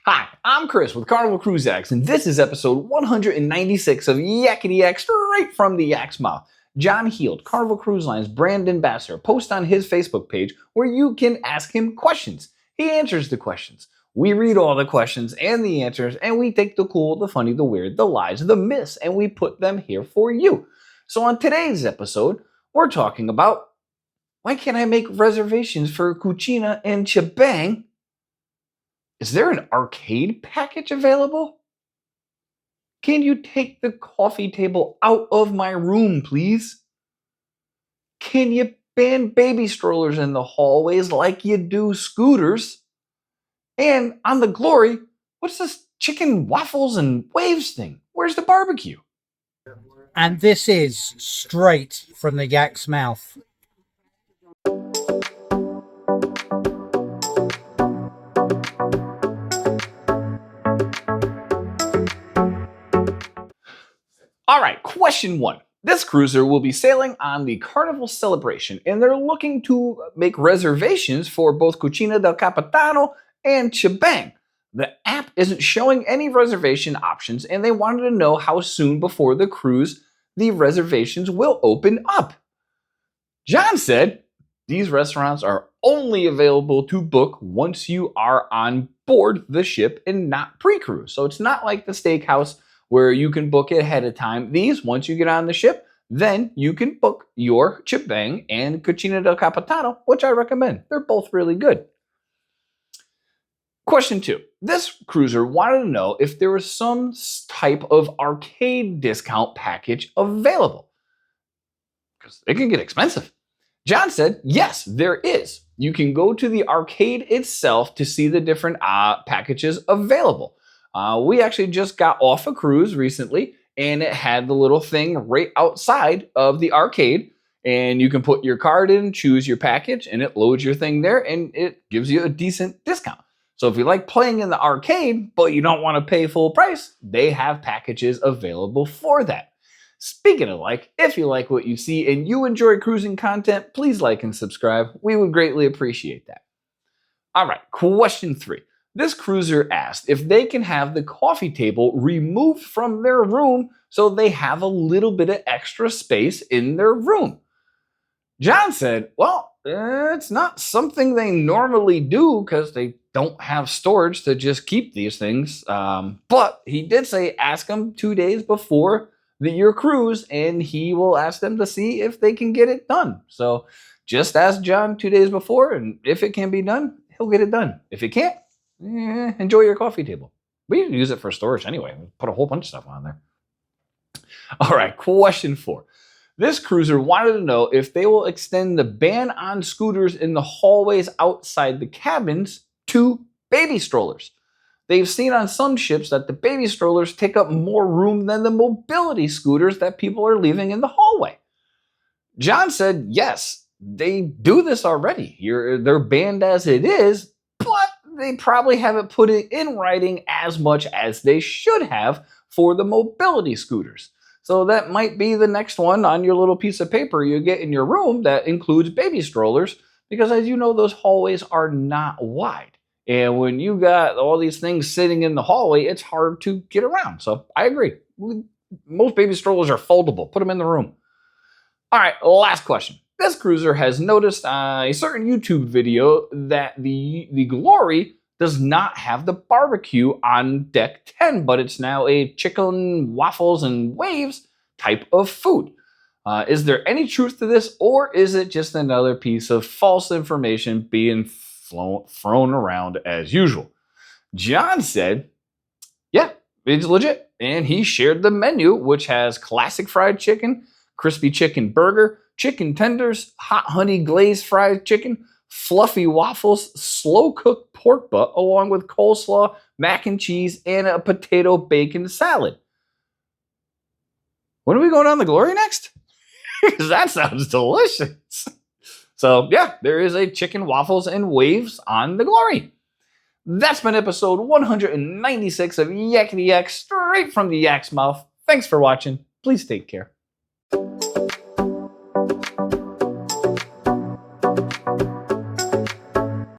Hi, I'm Chris with Carnival Cruise Yaks, and this is episode 196 of Yakety-Yak straight from the Yak's mouth. John Heald, Carnival Cruise Line's brand ambassador, posts on his Facebook page where you can ask him questions. He answers the questions. We read all the questions and the answers, and we take the cool, the funny, the weird, the lies, the myths, and we put them here for you. So on today's episode, we're talking about why can't I make reservations for Cucina and ChiBang? Is there an arcade package available? Can you take the coffee table out of my room, please? Can you ban baby strollers in the hallways like you do scooters? And on the Glory, what's this chicken waffles and waves thing? Where's the barbecue? And this is straight from the Yak's mouth. All right, question one. This cruiser will be sailing on the Carnival Celebration, and they're looking to make reservations for both Cucina del Capitano and ChiBang. The app isn't showing any reservation options, and they wanted to know how soon before the cruise the reservations will open up. John said these restaurants are only available to book once you are on board the ship and not pre-cruise. So it's not like the steakhouse where you can book it ahead of time. These, once you get on the ship, then you can book your ChiBang and Cucina del Capitano, which I recommend. They're both really good. Question two. This cruiser wanted to know if there was some type of arcade discount package available, because it can get expensive. John said, yes, there is. You can go to the arcade itself to see the different packages available. We actually just got off a cruise recently, and it had the little thing right outside of the arcade, and you can put your card in, choose your package, and it loads your thing there, and it gives you a decent discount. So if you like playing in the arcade, but you don't want to pay full price, they have packages available for that. Speaking of like, if you like what you see and you enjoy cruising content, please like and subscribe. We would greatly appreciate that. All right, question three. This cruiser asked if they can have the coffee table removed from their room so they have a little bit of extra space in their room. John said, well, it's not something they normally do because they don't have storage to just keep these things. But he did say ask them 2 days before your cruise, and he will ask them to see if they can get it done. So just ask John 2 days before, and if it can be done, he'll get it done. If it can't, enjoy your coffee table. We use it for storage anyway. We put a whole bunch of stuff on there. All right, question four. This cruiser wanted to know if they will extend the ban on scooters in the hallways outside the cabins to baby strollers. They've seen on some ships that the baby strollers take up more room than the mobility scooters that people are leaving in the hallway. John said, yes, they do this already. They're banned as it is, but they probably haven't put it in writing as much as they should have for the mobility scooters. So that might be the next one on your little piece of paper you get in your room that includes baby strollers, because as you know, those hallways are not wide. And when you got all these things sitting in the hallway, it's hard to get around. So I agree. Most baby strollers are foldable. Put them in the room. All right, last question. This cruiser has noticed a certain YouTube video that the Glory does not have the barbecue on deck 10, but it's now a chicken, waffles, and waves type of food. Is there any truth to this, or is it just another piece of false information being thrown around as usual? John said, yeah, it's legit. And he shared the menu, which has classic fried chicken, crispy chicken burger, chicken tenders, hot honey glazed fried chicken, fluffy waffles, slow-cooked pork butt, along with coleslaw, mac and cheese, and a potato bacon salad. When are we going on the Glory next? Because that sounds delicious. So, yeah, there is a chicken, waffles, and waves on the Glory. That's been episode 196 of Yakety-Yak, straight from the Yak's mouth. Thanks for watching. Please take care.